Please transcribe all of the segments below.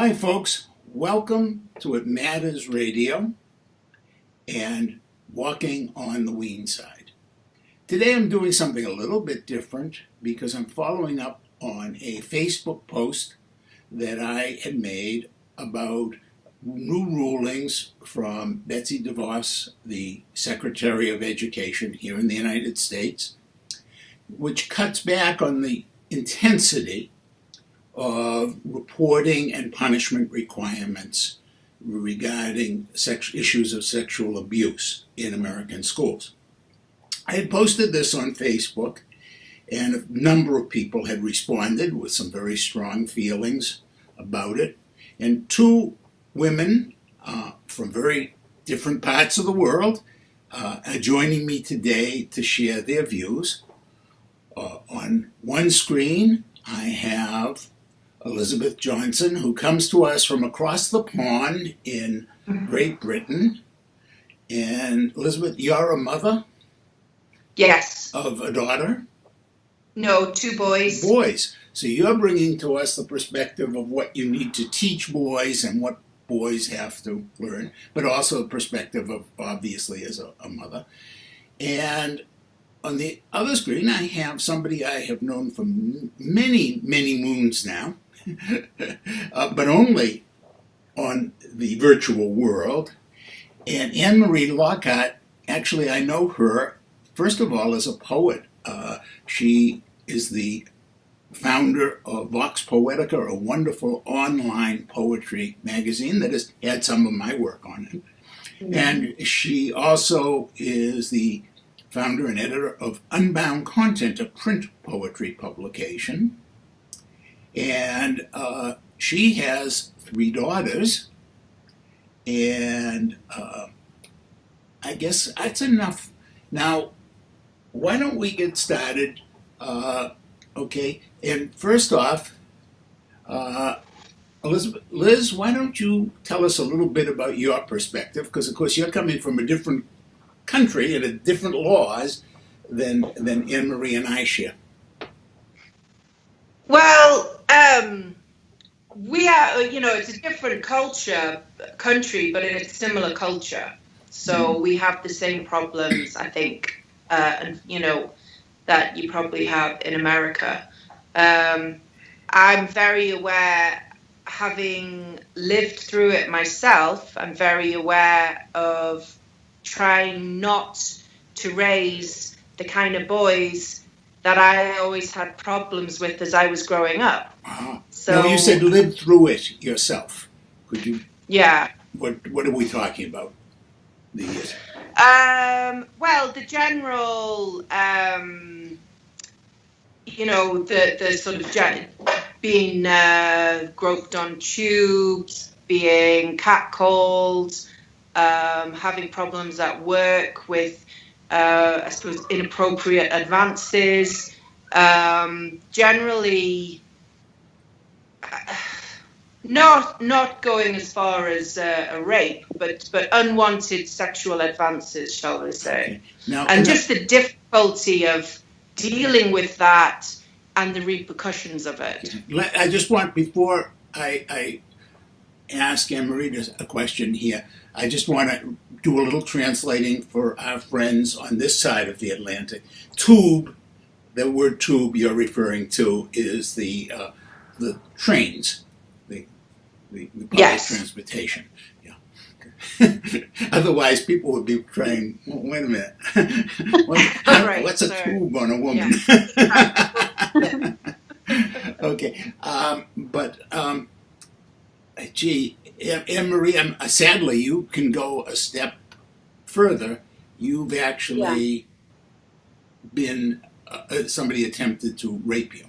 Hi, folks. Welcome to It Matters Radio and Walking on the Weene Side. Today I'm doing something a little bit different because I'm following up on a Facebook post that I had made about new rulings from Betsy DeVos, the Secretary of Education here in the United States, which cuts back on the intensity of reporting and punishment requirements regarding issues of sexual abuse in American schools. I had posted this on Facebook, and a number of people had responded with some very strong feelings about it. And two women from very different parts of the world are joining me today to share their views. On one screen, I have Elizabeth Johnson, who comes to us from across the pond in Great Britain. And Elizabeth, you're a mother? Yes. Of a daughter? No, two boys. Boys. So you're bringing to us the perspective of what you need to teach boys and what boys have to learn, but also the perspective of, obviously, as a mother. And on the other screen, I have somebody I have known for many, many moons now, but only on the virtual world. And Annmarie Lockhart, actually I know her, first of all, as a poet. She is the founder of Vox Poetica, a wonderful online poetry magazine that has had some of my work on it. Mm-hmm. And she also is the founder and editor of Unbound Content, a print poetry publication. And she has 3 daughters, and I guess that's enough. Now, why don't we get started? Okay, and first off, Elizabeth, Liz, why don't you tell us a little bit about your perspective? Because, of course, you're coming from a different country and a different laws than Annmarie and I share. Well, we are, it's a different country, but it's a similar culture. So we have the same problems, I think, and that you probably have in America. I'm very aware, having lived through it myself, I'm very aware of trying not to raise the kind of boys that I always had problems with as I was growing up. So now you said live through it yourself. Could you? Yeah. What are we talking about? Well, the general, the sort of being groped on tubes, being catcalled, having problems at work with, I suppose, inappropriate advances, generally not going as far as a rape, but unwanted sexual advances, shall we say. Okay. Now, and just the difficulty of dealing with that and the repercussions of it. I just want, before I ask Annmarie a question here, I just want to do a little translating for our friends on this side of the Atlantic. Tube, the word tube you're referring to is the trains, the public yes. transportation. Yeah. Otherwise, people would be saying, well, "Wait a minute, what's a tube on a woman?" Yeah. Okay, gee, Annmarie, sadly, you can go a step further. You've actually been somebody attempted to rape you.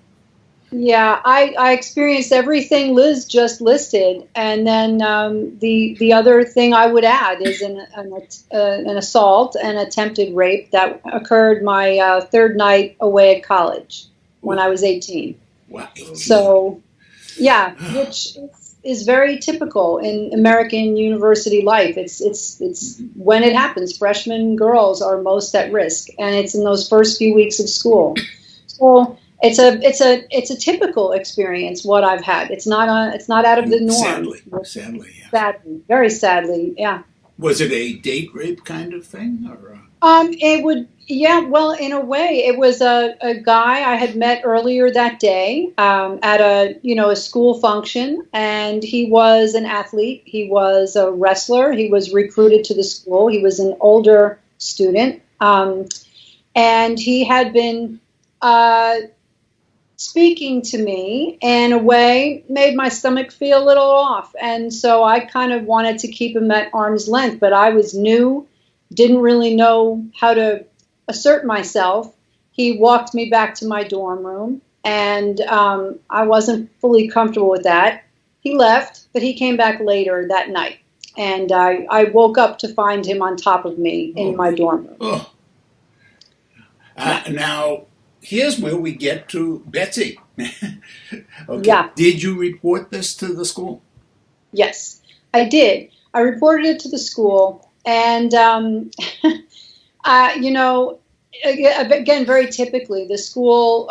Yeah, I experienced everything Liz just listed, and then the other thing I would add is an assault and attempted rape that occurred my third night away at college when I was 18. Wow. So, yeah, which is very typical in American university life. It's when it happens, freshman girls are most at risk, and it's in those first few weeks of school. So it's a typical experience what I've had. It's not out of the norm. Sadly, yeah. Sadly, very sadly, yeah. Was it a date rape kind of thing, or? It would, yeah. Well, in a way, it was a guy I had met earlier that day at a school function, and he was an athlete. He was a wrestler. He was recruited to the school. He was an older student, and he had been speaking to me in a way made my stomach feel a little off, and so I kind of wanted to keep him at arm's length. But I was new. Didn't really know how to assert myself. He walked me back to my dorm room, and I wasn't fully comfortable with that. He left, but he came back later that night, and I woke up to find him on top of me in my dorm room. Oh. Now, here's where we get to Betsy. Okay. Yeah. Did you report this to the school? Yes, I did. I reported it to the school. And, again, very typically, the school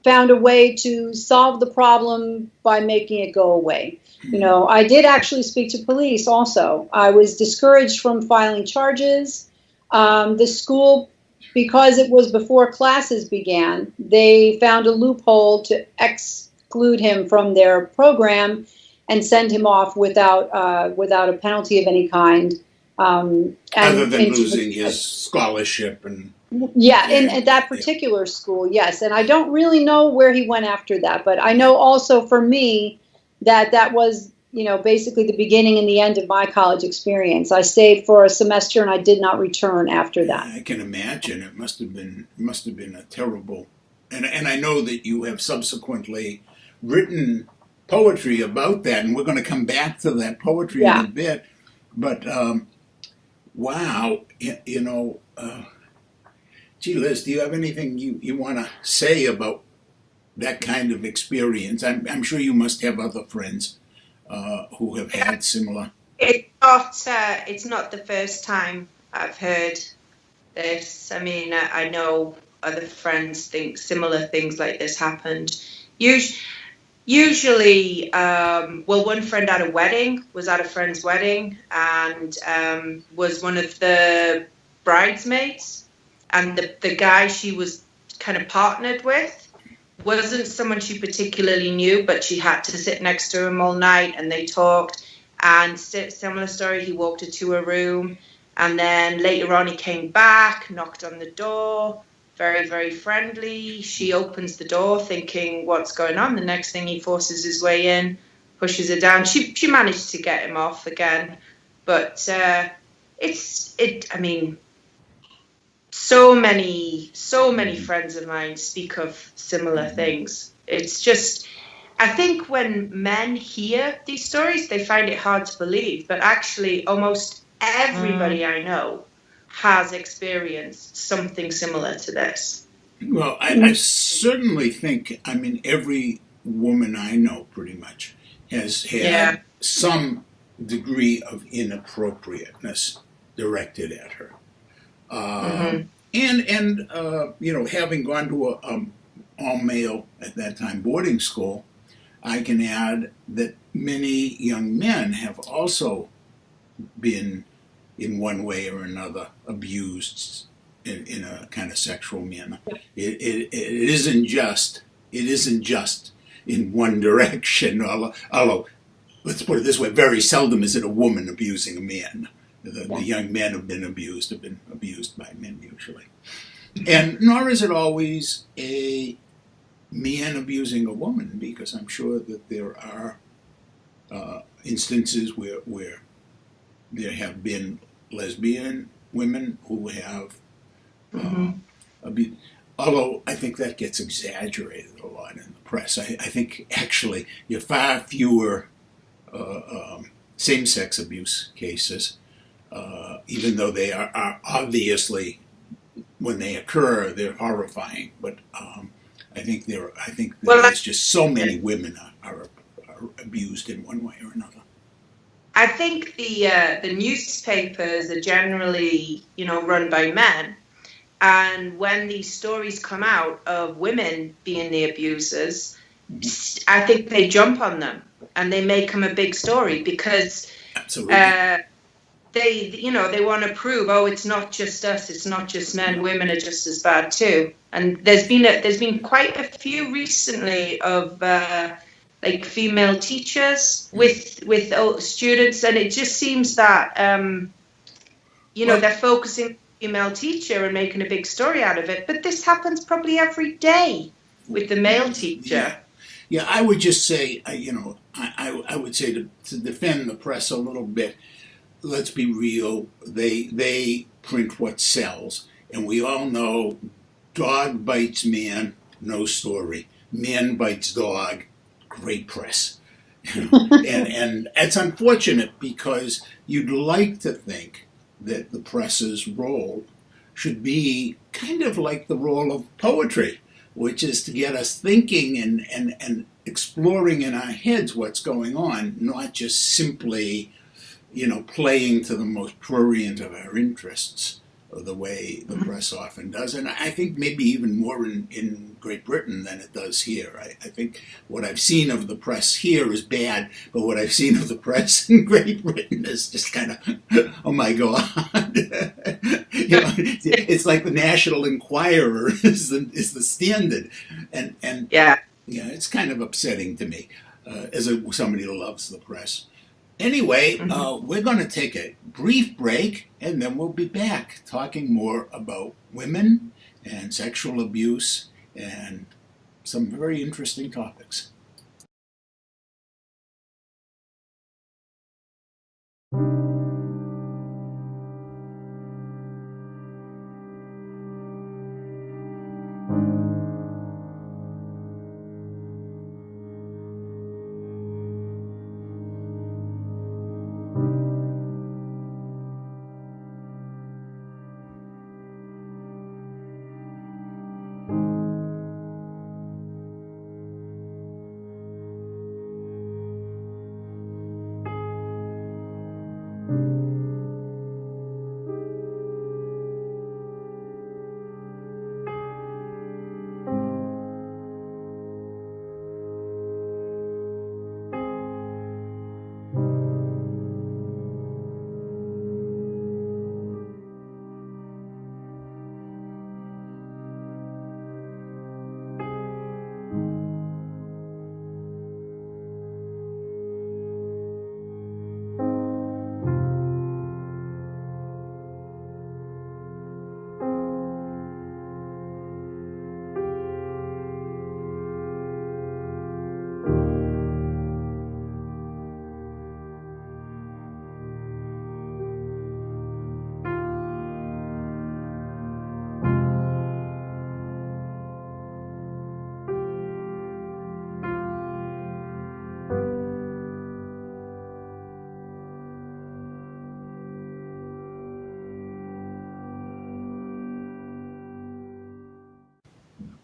found a way to solve the problem by making it go away. I did actually speak to police also. I was discouraged from filing charges. The school, because it was before classes began, they found a loophole to exclude him from their program and send him off without a penalty of any kind. Other than losing his scholarship and in that particular school, yes. And I don't really know where he went after that, but I know also for me that was basically the beginning and the end of my college experience. I stayed for a semester and I did not return after that. I can imagine it must have been a terrible. And I know that you have subsequently written poetry about that, and we're going to come back to that poetry in a bit. But wow, gee, Liz, do you have anything you want to say about that kind of experience? I'm sure you must have other friends who have had similar. It's not the first time I've heard this. I mean, I know other friends think similar things like this happened. Usually, one friend was at a friend's wedding, and was one of the bridesmaids, and the guy she was kind of partnered with wasn't someone she particularly knew, but she had to sit next to him all night, and they talked. And similar story, he walked her to her room, and then later on he came back, knocked on the door, very, very friendly. She opens the door thinking, what's going on? The next thing, he forces his way in, pushes her down. She managed to get him off again. But so many friends of mine speak of similar things. It's just, I think when men hear these stories, they find it hard to believe. But actually, almost everybody I know has experienced something similar to this. Well, I certainly think, every woman I know pretty much has had some degree of inappropriateness directed at her. And having gone to a all-male, at that time, boarding school, I can add that many young men have also been, in one way or another, abused in a kind of sexual manner. It isn't just in one direction. Although, let's put it this way: very seldom is it a woman abusing a man. The young men have been abused by men usually, and nor is it always a man abusing a woman, because I'm sure that there are instances where there have been lesbian women who have abused. Although I think that gets exaggerated a lot in the press. I think actually you have far fewer same-sex abuse cases, even though they are obviously, when they occur, they're horrifying. But I think there's just so many women are abused in one way or another. I think the newspapers are generally, run by men, And when these stories come out of women being the abusers, I think they jump on them and they make them a big story because they want to prove, oh, it's not just us, it's not just men, women are just as bad too. And there's been quite a few recently of like female teachers with students, and it just seems that they're focusing on the female teacher and making a big story out of it. But this happens probably every day with the male teacher. Yeah, I would just say, I would say to defend the press a little bit. Let's be real. They print what sells, and we all know, dog bites man, no story. Man bites dog, great press. and it's unfortunate because you'd like to think that the press's role should be kind of like the role of poetry, which is to get us thinking and exploring in our heads what's going on, not just simply playing to the most prurient of our interests, the way the press often does. And I think maybe even more in Great Britain than it does here. I think what I've seen of the press here is bad, but what I've seen of the press in Great Britain is just kind of, oh my God. It's like the National Enquirer is the standard. And yeah, it's kind of upsetting to me as somebody who loves the press. Anyway, we're going to take a brief break, and then we'll be back talking more about women and sexual abuse and some very interesting topics.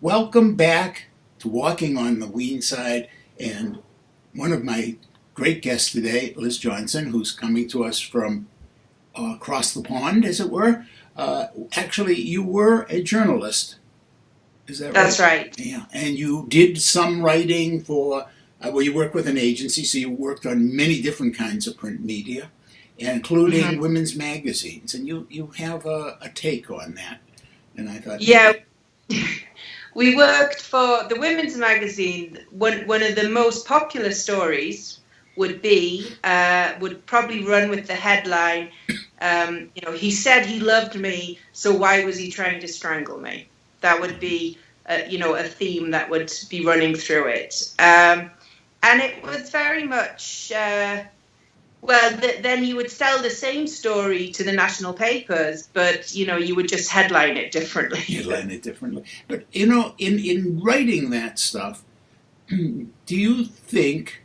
Welcome back to Walking on the Weene Side, and one of my great guests today, Liz Johnson, who's coming to us from across the pond, as it were. Actually, you were a journalist, is that right? That's right. Yeah, and you did some writing for, you work with an agency, so you worked on many different kinds of print media, including women's magazines, and you have a take on that, and I thought... Yeah. We worked for the women's magazine. One of the most popular stories would probably run with the headline, he said he loved me, so why was he trying to strangle me? That would be, a theme that would be running through it. And it was very much... then you would sell the same story to the national papers, but, you would just headline it differently. But, in writing that stuff, do you think,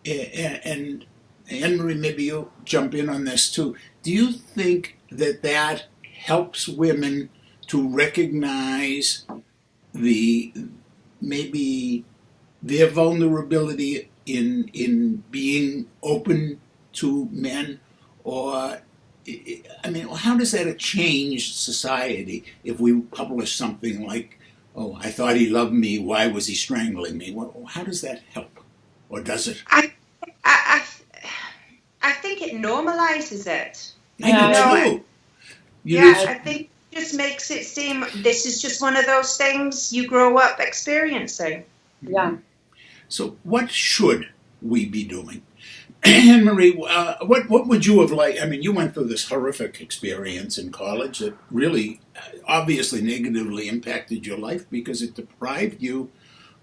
and Annmarie, maybe you'll jump in on this too, do you think that helps women to recognize maybe their vulnerability in being open to men, or I mean, how does that change society if we publish something like, "Oh, I thought he loved me. Why was he strangling me?" How does that help, or does it? I, I think it normalizes it. I do too. I think it just makes it seem this is just one of those things you grow up experiencing. Yeah. So, what should we be doing? Annmarie, what would you have liked? I mean, you went through this horrific experience in college that really, obviously, negatively impacted your life because it deprived you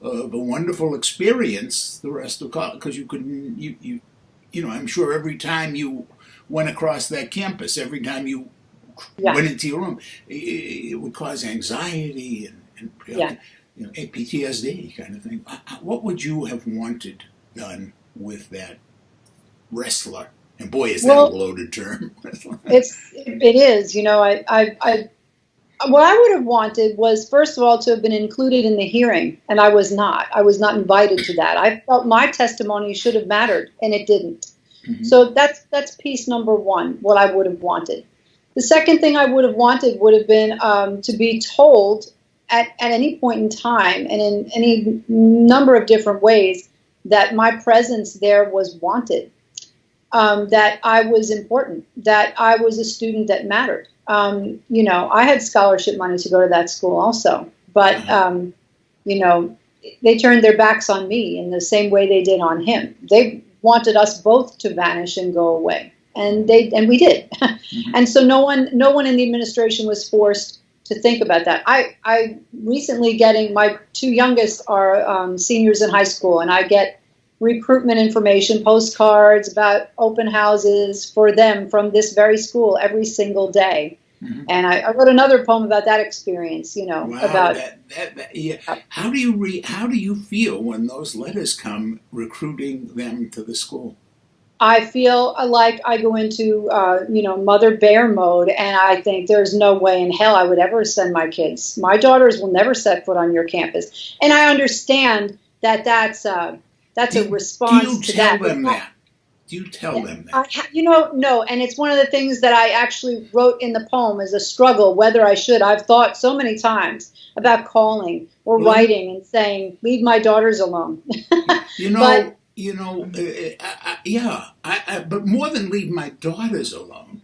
of a wonderful experience the rest of college. Because you couldn't, you know, I'm sure every time you went across that campus, every time you went into your room, it would cause anxiety and you know, PTSD kind of thing. What would you have wanted done with that wrestler? And boy, is that a loaded term. It is. You know, what I would have wanted was, first of all, to have been included in the hearing, and I was not. I was not invited to that. I felt my testimony should have mattered, and it didn't. Mm-hmm. So that's piece number one, what I would have wanted. The second thing I would have wanted would have been to be told at any point in time and in any number of different ways that my presence there was wanted, that I was important, that I was a student that mattered. You know, I had scholarship money to go to that school also, but, you know, they turned their backs on me in the same way they did on him. They wanted us both to vanish and go away. And we did. Mm-hmm. And so no one in the administration was forced to think about that. I recently my two youngest are seniors in high school, and I get recruitment information, postcards about open houses for them from this very school every single day. Mm-hmm. And I wrote another poem about that experience, you know, about How do you feel when those letters come recruiting them to the school? I feel like I go into, you know, mother bear mode, and I think there's no way in hell I would ever send my kids. My daughters will never set foot on your campus. And I understand that that's a response to that. Do you tell them that? You know, no. And it's one of the things that I actually wrote in the poem as a struggle, whether I should. I've thought so many times about calling or writing and saying, leave my daughters alone. You know, but more than leave my daughters alone,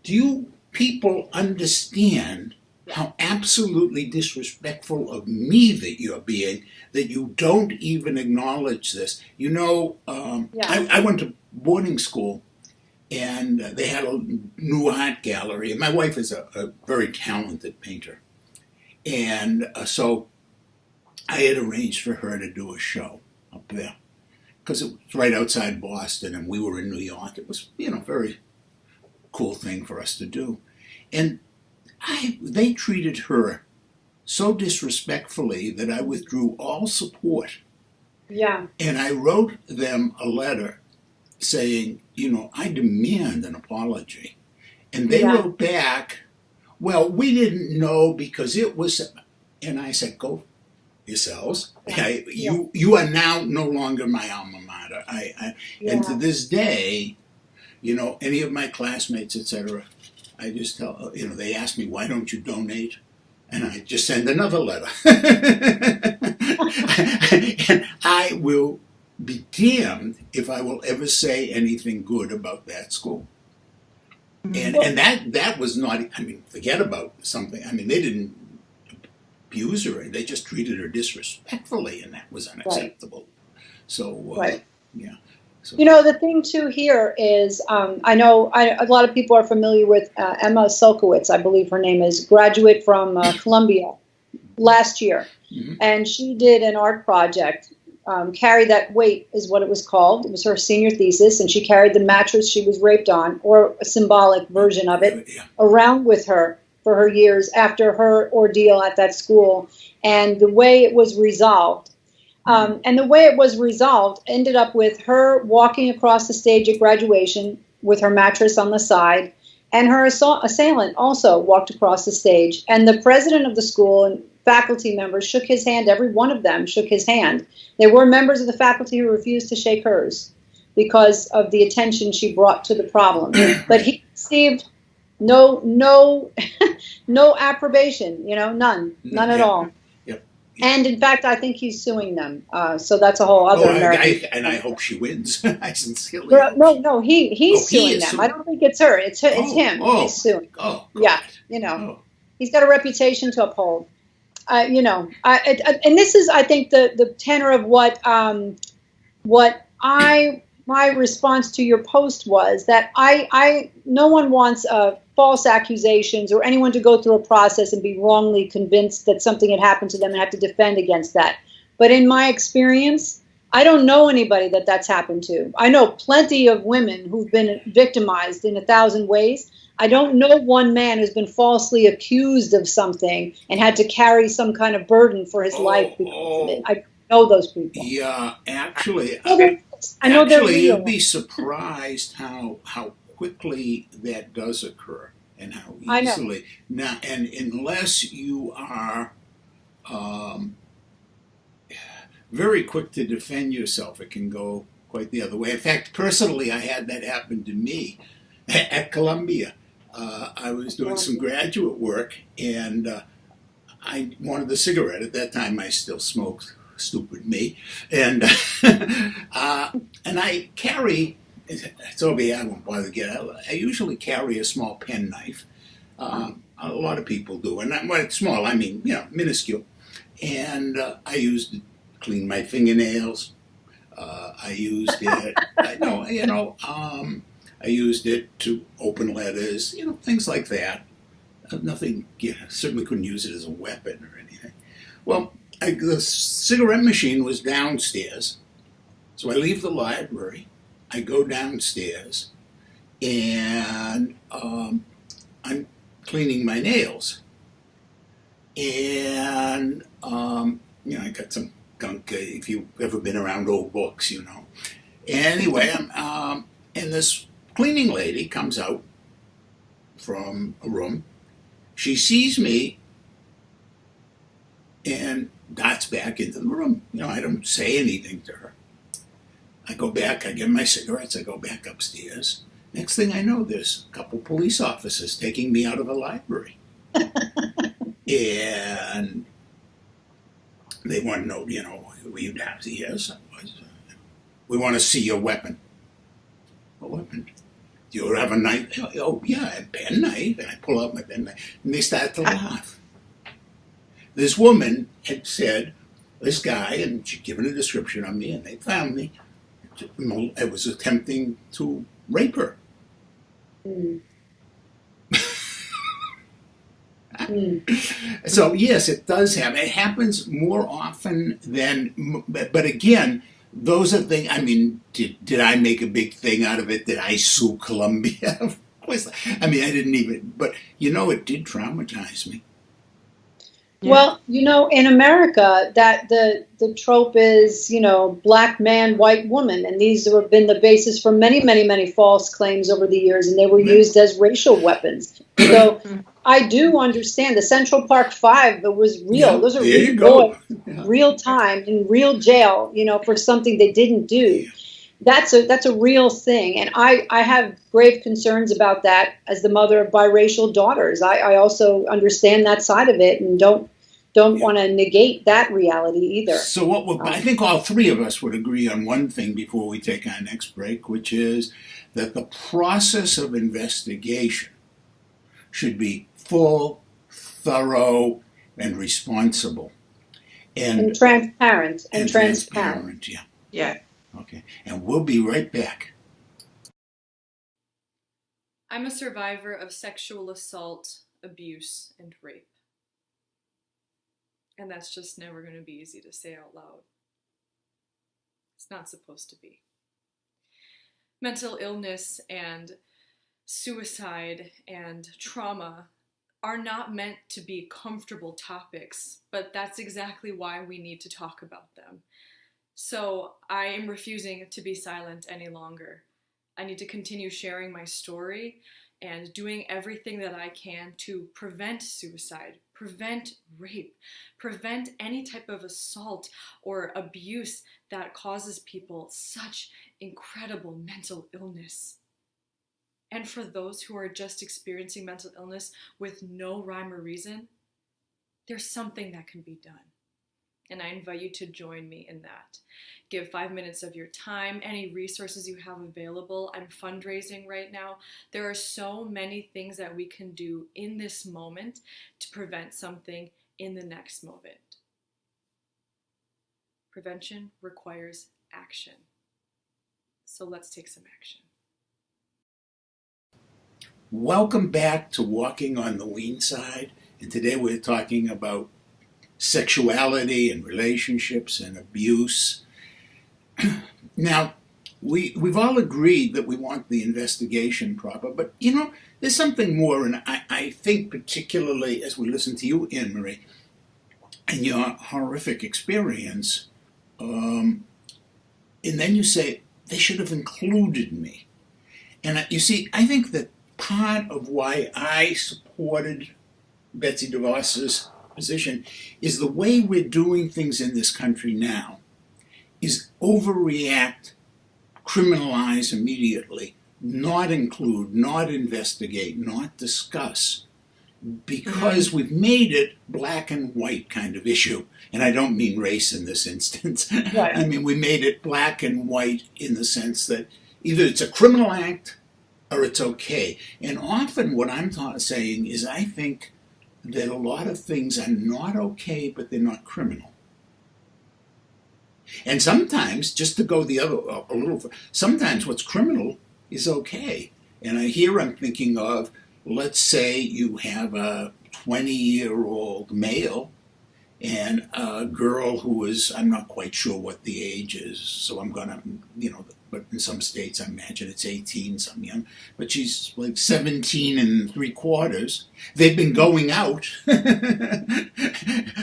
do you people understand how absolutely disrespectful of me that you're being, that you don't even acknowledge this? You know, I went to boarding school, and they had a new art gallery, and my wife is a very talented painter. And so I had arranged for her to do a show up there, because it was right outside Boston, and we were in New York. It was, you know, very cool thing for us to do. And they treated her so disrespectfully that I withdrew all support. Yeah. And I wrote them a letter saying, you know, I demand an apology. And they wrote back, well, we didn't know because it was, and I said, go yourselves. You are now no longer my alma mater. And to this day, you know, any of my classmates, etc., I just tell, you know, they ask me, why don't you donate? And I just send another letter. And I will be damned if I will ever say anything good about that school. And that was not, I mean, forget about something. I mean, they didn't abuse her. They just treated her disrespectfully, and that was unacceptable. Right. So, yeah. So. You know, the thing, too, here is, I know a lot of people are familiar with Emma Sulkowicz, I believe her name is, graduate from Columbia last year. Mm-hmm. And she did an art project. Carry That Weight is what it was called. It was her senior thesis, and she carried the mattress she was raped on, or a symbolic version of it, around with her for her years after her ordeal at that school. And the way it was resolved, ended up with her walking across the stage at graduation with her mattress on the side, and her assailant also walked across the stage. And the president of the school and faculty members shook his hand. Every one of them shook his hand. There were members of the faculty who refused to shake hers. because of the attention she brought to the problem. But he received no no approbation, none at Yep. all. Yep. And in fact, I think he's suing them. So that's a whole other American. And I hope she wins. I sincerely hope. No, he's suing them. I don't think it's her. It's him. He's suing. Oh, yeah, he's got a reputation to uphold. And this is, I think, the tenor of what my response to your post was, that no one wants false accusations or anyone to go through a process and be wrongly convinced that something had happened to them and have to defend against that. But in my experience, I don't know anybody that's happened to. I know plenty of women who've been victimized in 1,000 ways. I don't know one man who's been falsely accused of something and had to carry some kind of burden for his life because of it. I know those people. Yeah, actually, I know they're real. You'd be surprised how quickly that does occur and how easily. I know. Now, and unless you are very quick to defend yourself, it can go quite the other way. In fact, personally, I had that happen to me at Columbia. I was doing some graduate work, and I wanted a cigarette. At that time, I still smoked. Stupid me. And and I carry, Toby, I won't bother to get out. I usually carry a small penknife. A lot of people do. And when it's small, I mean, minuscule. And I used it to clean my fingernails. I used it, I used it to open letters, things like that. Nothing, certainly couldn't use it as a weapon or anything. Well, the cigarette machine was downstairs, so I leave the library, I go downstairs, and I'm cleaning my nails. And, I got some gunk, if you've ever been around old books, Anyway, and this cleaning lady comes out from a room. She sees me and darts back into the room. I don't say anything to her. I go back, I get my cigarettes, I go back upstairs. Next thing I know, there's a couple police officers taking me out of the library. And they want to know, were you down? Yes, I was. We want to see your weapon. What weapon? Do you have a knife? Oh, yeah, a pen knife. And I pull out my pen knife. And they start to laugh. This woman had said, this guy, and she'd given a description of me, and they found me. I was attempting to rape her. So, yes, it does happen. It happens more often than, but again, those are things, I mean, did I make a big thing out of it? Did I sue Columbia? Of course. I mean, I didn't even, but, it did traumatize me. Yeah. Well, in America, that the trope is, black man, white woman, and these have been the basis for many, many, many false claims over the years, and they were used as racial weapons. So I do understand the Central Park Five. It was real; yeah, those are real boys, real time in real jail, for something they didn't do. That's a real thing, and I have grave concerns about that as the mother of biracial daughters. I also understand that side of it, and don't want to negate that reality either. So I think all three of us would agree on one thing before we take our next break, which is that the process of investigation should be full, thorough, and responsible. And transparent. Yeah. Okay. And we'll be right back. I'm a survivor of sexual assault, abuse, and rape. And that's just never going to be easy to say out loud. It's not supposed to be. Mental illness and suicide and trauma are not meant to be comfortable topics, but that's exactly why we need to talk about them. So I am refusing to be silent any longer. I need to continue sharing my story and doing everything that I can to prevent suicide, prevent rape, prevent any type of assault or abuse that causes people such incredible mental illness. And for those who are just experiencing mental illness with no rhyme or reason, there's something that can be done. And I invite you to join me in that. Give 5 minutes of your time, any resources you have available. I'm fundraising right now. There are so many things that we can do in this moment to prevent something in the next moment. Prevention requires action. So let's take some action. Welcome back to Walking on the Weene Side, and today we're talking about sexuality and relationships and abuse. Now, we've all agreed that we want the investigation proper, but there's something more, and I think particularly as we listen to you, Annmarie, and your horrific experience, and then you say, they should have included me. And you see, I think that part of why I supported Betsy DeVos's position is the way we're doing things in this country now is overreact, criminalize immediately, not include, not investigate, not discuss, because we've made it black and white kind of issue. And I don't mean race in this instance. Right. I mean, we made it black and white in the sense that either it's a criminal act or it's okay. And often what I'm saying is I think that a lot of things are not okay, but they're not criminal. And sometimes, just to go the other a little, sometimes what's criminal is okay. And I'm thinking of, let's say you have a 20-year-old male and a girl who is, I'm not quite sure what the age is, so I'm going to, but in some states I imagine it's 18, some young, but she's like 17 and 3/4. They've been going out.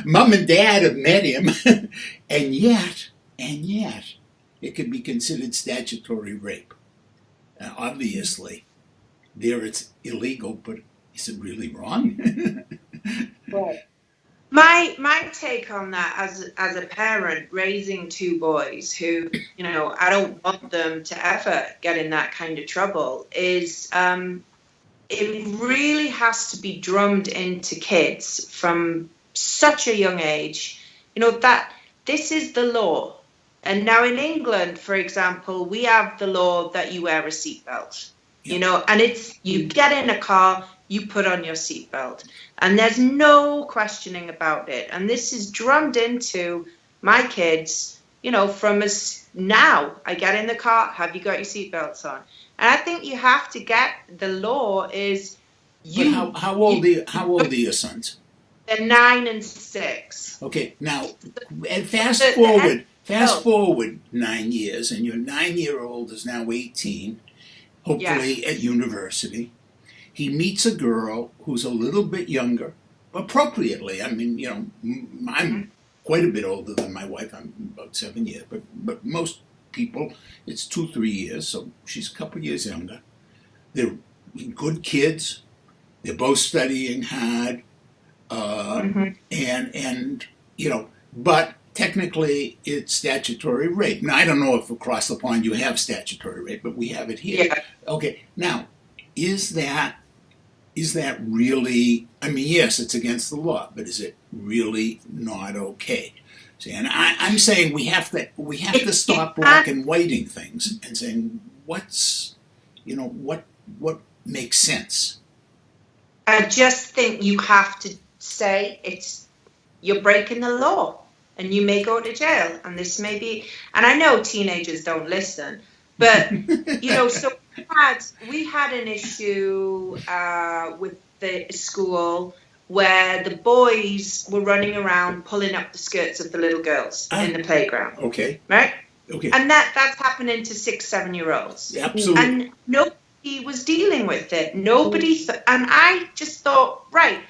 Mom and dad have met him, and yet, it could be considered statutory rape. Obviously, there it's illegal, but is it really wrong? Right. My take on that as a parent raising two boys who, I don't want them to ever get in that kind of trouble is it really has to be drummed into kids from such a young age, that this is the law. And now in England, for example, we have the law that you wear a seatbelt, and it's you get in a car, you put on your seatbelt, and there's no questioning about it. And this is drummed into my kids, from us now. I get in the car, have you got your seatbelts on? And I think you have to get the law is you. But how old are your sons? They're 9 and 6. Okay, now and fast forward 9 years, and your 9-year-old is now 18, hopefully at university. He meets a girl who's a little bit younger, appropriately. I mean, I'm quite a bit older than my wife. I'm about 7 years, but most people, it's 2-3 years, so she's a couple years younger. They're good kids. They're both studying hard, and but technically it's statutory rape. Now, I don't know if across the pond you have statutory rape, but we have it here. Yeah. Okay, now, is that really, I mean, yes, it's against the law, but is it really not okay? See, and I'm saying we have to stop black and whiting things and saying what makes sense. I just think you have to say you're breaking the law and you may go to jail, and this may be, and I know teenagers don't listen, but so we had an issue with the school where the boys were running around pulling up the skirts of the little girls in the playground. Okay. Right? Okay. And that's happening to 6-7-year-olds. Yeah, absolutely. And nobody was dealing with it. Nobody and I just thought, right,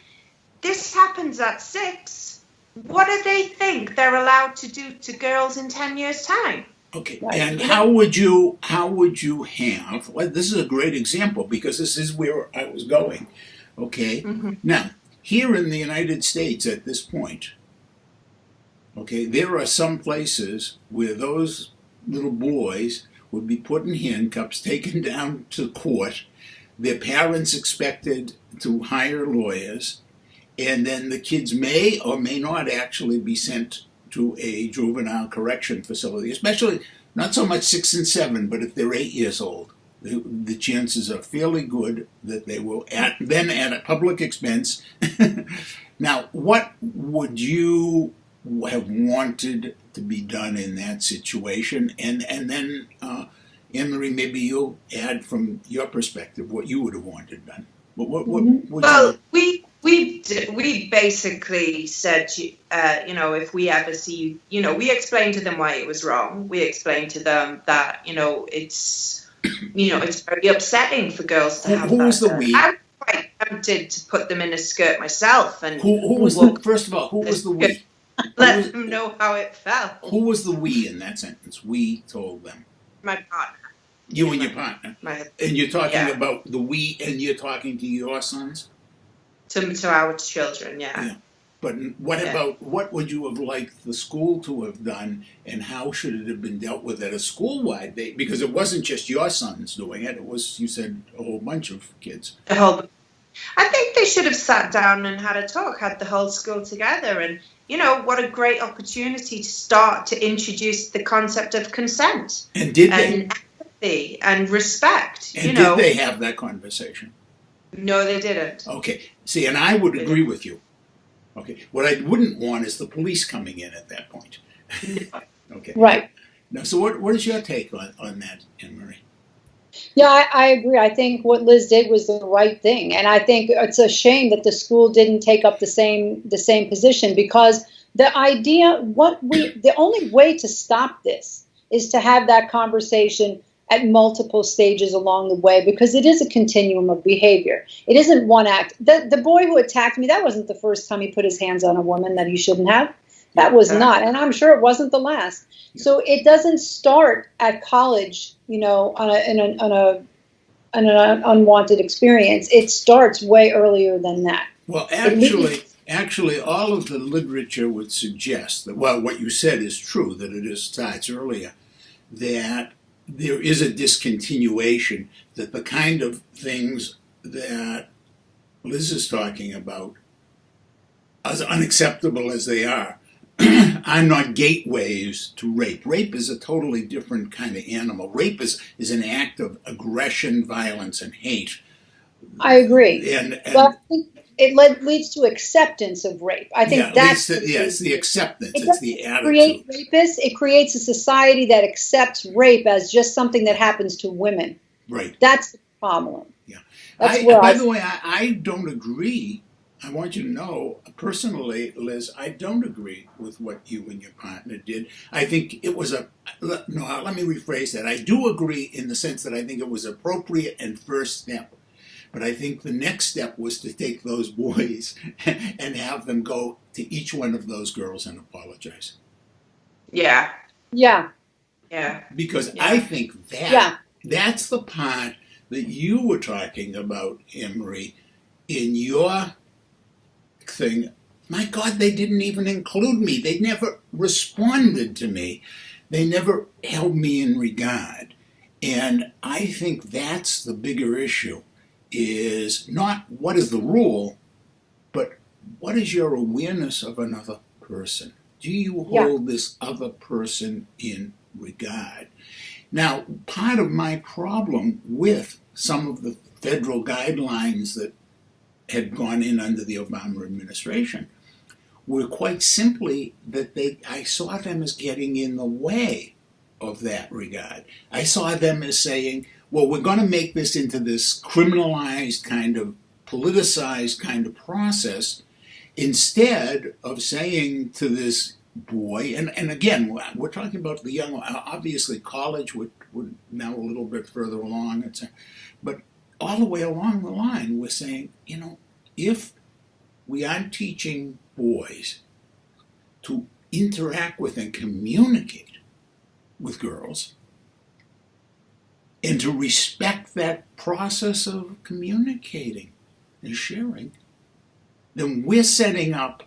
this happens at 6. What do they think they're allowed to do to girls in 10 years' time? Okay, and how would you have, well, this is a great example because this is where I was going, okay? Now, here in the United States at this point, okay, there are some places where those little boys would be put in handcuffs, taken down to court, their parents expected to hire lawyers, and then the kids may or may not actually be sent to a juvenile correction facility, especially not so much 6 and 7, but if they're 8 years old. The chances are fairly good that they will, then at a public expense. Now, what would you have wanted to be done in that situation? And then, Annmarie, maybe you'll add from your perspective what you would have wanted done. What would Well, you... we basically said, if we ever see, we explained to them why it was wrong. We explained to them that, it's very upsetting for girls to have Who that. was the we? I was quite tempted to put them in a skirt myself and Who was the, first of all, who was the we? let them know how it felt. Who was the we in that sentence? We told them. My partner. You and your partner. And you're talking about the we, and you're talking to your sons? To our children, yeah. But what would you have liked the school to have done, and how should it have been dealt with at a school-wide day? Because it wasn't just your sons doing it, it was, you said, a whole bunch of kids. I think they should have sat down and had a talk, had the whole school together, and what a great opportunity to start to introduce the concept of consent. And did they? And empathy and respect. And did they have that conversation? No, they didn't. Okay. See, and I would agree with you. Okay. What I wouldn't want is the police coming in at that point. Okay. Right. Now, so what is your take on that, Annmarie? Yeah, I agree. I think what Liz did was the right thing, and I think it's a shame that the school didn't take up the same position, because the only way to stop this is to have that conversation at multiple stages along the way, because it is a continuum of behavior. It isn't one act. The boy who attacked me, that wasn't the first time he put his hands on a woman that he shouldn't have. That was not, and I'm sure it wasn't the last. So it doesn't start at college, in an unwanted experience. It starts way earlier than that. Well, actually, all of the literature would suggest that, well, what you said is true, that it starts earlier, that there is a discontinuation, that the kind of things that Liz is talking about, as unacceptable as they are not gateways to rape. Rape is a totally different kind of animal. Rape is an act of aggression, violence, and hate. I agree. And well, I think it leads to acceptance of rape. I think that's it's the acceptance. It it's the attitude. Create rapists. It creates a society that accepts rape as just something that happens to women. Right. That's the problem. Yeah. By the way, I don't agree. I want you to know, personally, Liz, I don't agree with what you and your partner did. I think it was let me rephrase that. I do agree in the sense that I think it was appropriate and first step. But I think the next step was to take those boys and have them go to each one of those girls and apologize. Yeah. Yeah. Yeah. Because I think that's the part that you were talking about, Annmarie, in your thing. My God, they didn't even include me. They never responded to me. They never held me in regard. And I think that's the bigger issue, is not what is the rule, but what is your awareness of another person? Do you hold this other person in regard? Now, part of my problem with some of the federal guidelines that had gone in under the Obama administration were quite simply that I saw them as getting in the way of that regard. I saw them as saying, well, we're going to make this into this criminalized kind of, politicized kind of process, instead of saying to this boy, and again, we're talking about the young, obviously college would now a little bit further along, but all the way along the line, we're saying, if we aren't teaching boys to interact with and communicate with girls, and to respect that process of communicating and sharing, then we're setting up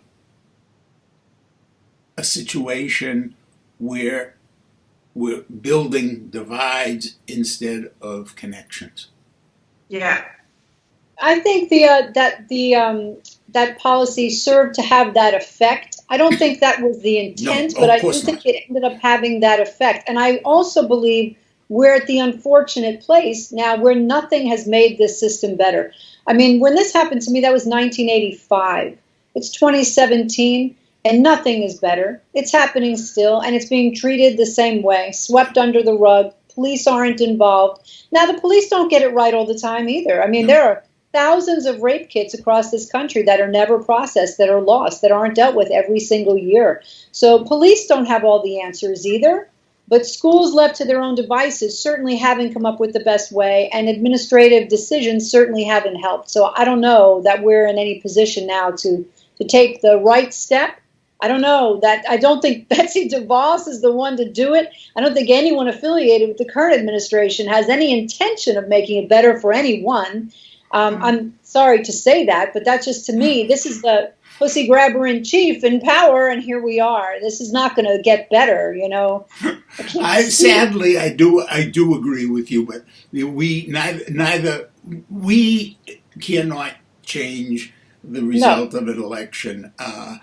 a situation where we're building divides instead of connections. Yeah. I think that policy served to have that effect. I don't think that was the intent, No, but of I do course think not. it ended up having that effect. And I also believe we're at the unfortunate place now where nothing has made this system better. I mean, when this happened to me, that was 1985. It's 2017, and nothing is better. It's happening still, and it's being treated the same way, swept under the rug. Police aren't involved. Now, the police don't get it right all the time either. I mean, No. there are thousands of rape kits across this country that are never processed, that are lost, that aren't dealt with every single year. So police don't have all the answers either. But schools left to their own devices certainly haven't come up with the best way, and administrative decisions certainly haven't helped. So I don't know that we're in any position now to take the right step. I don't know that. I don't think Betsy DeVos is the one to do it. I don't think anyone affiliated with the current administration has any intention of making it better for anyone. I'm sorry to say that, but that's just, to me, this is the pussy grabber in chief in power, and here we are. This is not going to get better, you know. Sadly, I do agree with you, but we we cannot change the result of an election.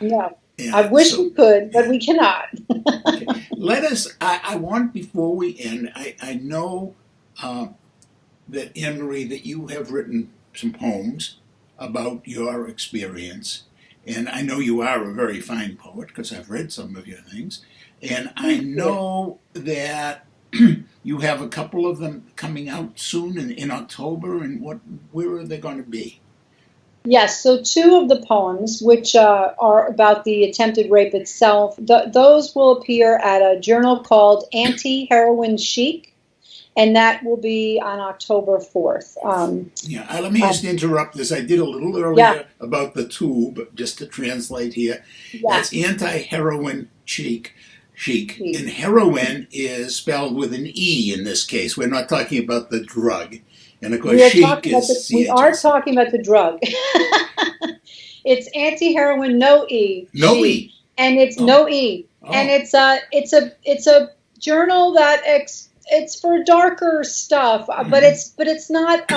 No. Yeah, I wish we could, but we cannot. Okay. Let us. I want, before we end. I know that, Annmarie, that you have written some poems about your experience, and I know you are a very fine poet because I've read some of your things, and I know that you have a couple of them coming out soon in October. And where are they going to be? Yes, so two of the poems, which are about the attempted rape itself, those will appear at a journal called Anti-Heroin Chic, and that will be on October 4th. Let me just interrupt this. I did a little earlier about the tube, just to translate here. That's anti-heroin chic. And heroin is spelled with an E in this case. We're not talking about the drug. And of course, we are talking about the drug. It's anti-heroin, no E. No chic, E. And it's no E. Oh. And it's a journal that it's for darker stuff, but it's not.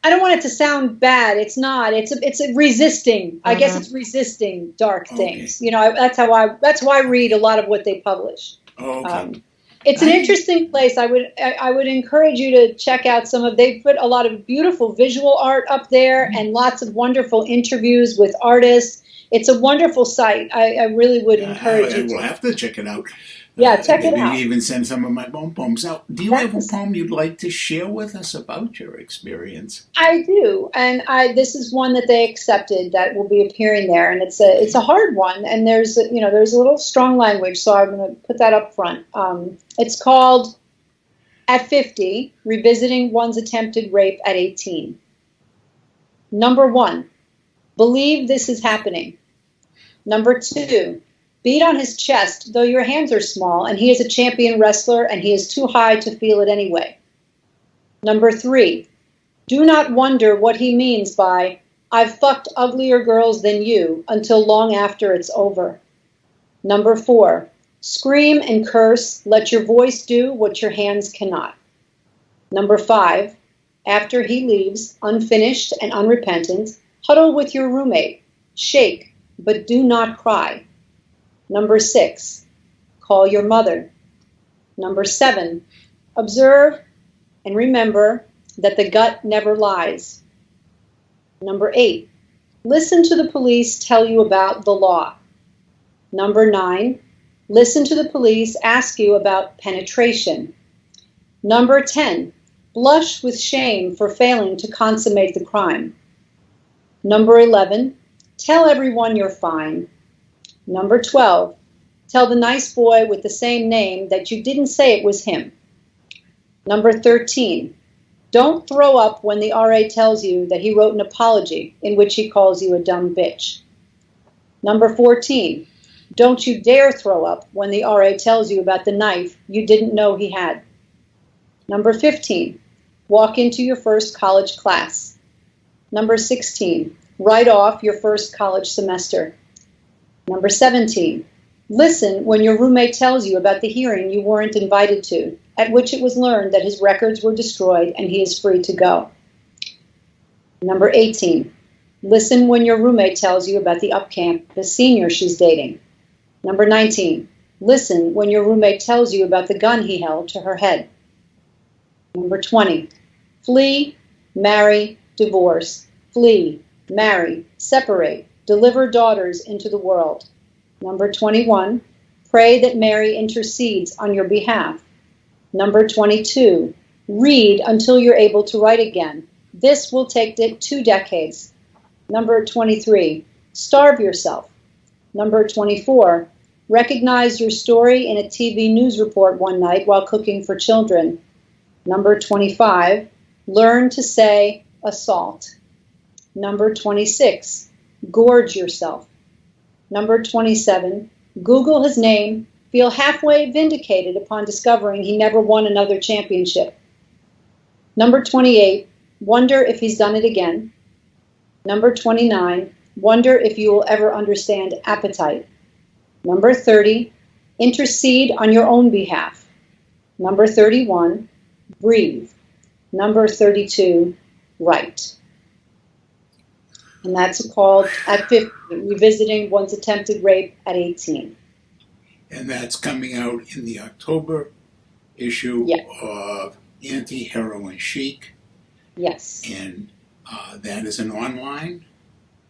I don't want it to sound bad. It's not. It's resisting. I guess it's resisting dark things. You know, that's why I read a lot of what they publish. Okay. It's an interesting place. I would encourage you to check out they've put a lot of beautiful visual art up there and lots of wonderful interviews with artists. It's a wonderful site. I really would encourage you to. We'll have to check it out. Check it out. Maybe even send some of my poems. Now, do you have a poem you'd like to share with us about your experience? I do, and this is one that they accepted that will be appearing there, and it's a hard one, and there's a little strong language, so I'm going to put that up front. It's called At 50, Revisiting One's Attempted Rape at 18. Number 1, believe this is happening. Number 2, beat on his chest, though your hands are small, and he is a champion wrestler, and he is too high to feel it anyway. Number 3, do not wonder what he means by, I've fucked uglier girls than you, until long after it's over. Number 4, scream and curse, let your voice do what your hands cannot. Number 5, after he leaves, unfinished and unrepentant, huddle with your roommate, shake, but do not cry. Number 6, call your mother. Number 7, observe and remember that the gut never lies. Number 8, listen to the police tell you about the law. Number 9, listen to the police ask you about penetration. Number 10, blush with shame for failing to consummate the crime. Number 11, tell everyone you're fine. Number 12, tell the nice boy with the same name that you didn't say it was him. Number 13, don't throw up when the RA tells you that he wrote an apology in which he calls you a dumb bitch. Number 14, don't you dare throw up when the RA tells you about the knife you didn't know he had. Number 15, walk into your first college class. Number 16, write off your first college semester. Number 17, Listen when your roommate tells you about the hearing you weren't invited to, at which it was learned that his records were destroyed and he is free to go. Number 18, listen when your roommate tells you about the up-campus senior she's dating. Number 19, listen when your roommate tells you about the gun he held to her head. Number 20, flee, marry, divorce, flee, marry, separate, deliver daughters into the world. Number 21, pray that Mary intercedes on your behalf. Number 22, read until you're able to write again. This will take 2 decades. Number 23, starve yourself. Number 24, recognize your story in a TV news report one night while cooking for children. Number 25, learn to say assault. Number 26, gorge yourself. Number 27, Google his name, feel halfway vindicated upon discovering he never won another championship. Number 28, wonder if he's done it again. Number 29, wonder if you will ever understand appetite. Number 30, intercede on your own behalf. Number 31, breathe. Number 32, write. And that's called At 50, Revisiting One's Attempted Rape at 18. And that's coming out in the October issue of Anti-Heroin Chic. Yes. And that is an online?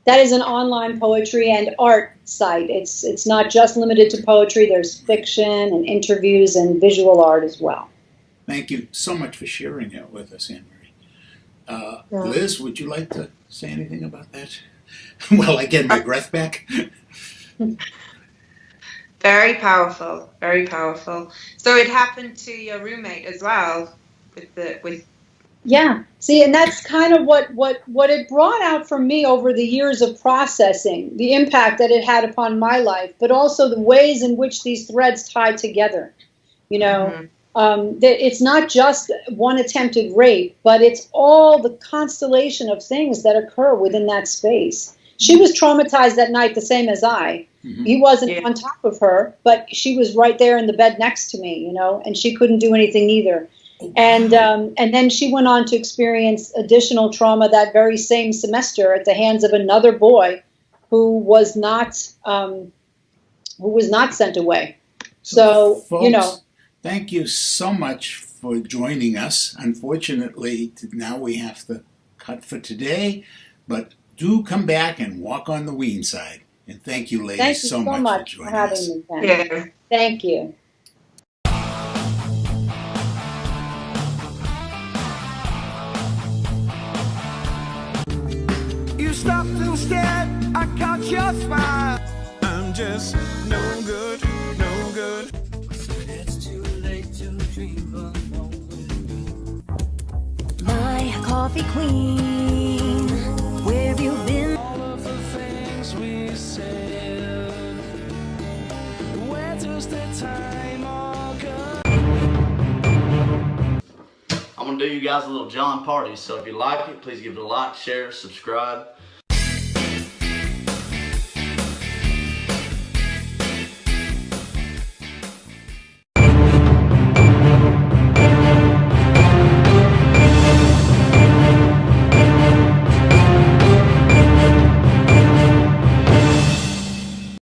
That is an online poetry and art site. It's not just limited to poetry. There's fiction and interviews and visual art as well. Thank you so much for sharing it with us, Annmarie. Liz, would you like to say anything about that? Well, I get my breath back. Very powerful, very powerful. So it happened to your roommate as well, with. Yeah. See, and that's kind of what it brought out for me over the years of processing, the impact that it had upon my life, but also the ways in which these threads tie together. You know, it's not just one attempted rape, but it's all the constellation of things that occur within that space. She was traumatized that night the same as I. He wasn't on top of her, but she was right there in the bed next to me, you know, and she couldn't do anything either. And then she went on to experience additional trauma that very same semester at the hands of another boy who was not sent away. So folks, you know, thank you so much for joining us. Unfortunately, now we have to cut for today, but do come back and walk on the Weene side. And thank you, ladies, thank you so much for joining having us. me, Ken. Yeah. Thank you. You stopped instead, I caught your smile. I'm just no good, no good. It's too late to dream alone. My coffee queen, where have you been? All of the things we said, where does the time all go? I'm going to do you guys a little John party, so if you like it, please give it a like, share, subscribe.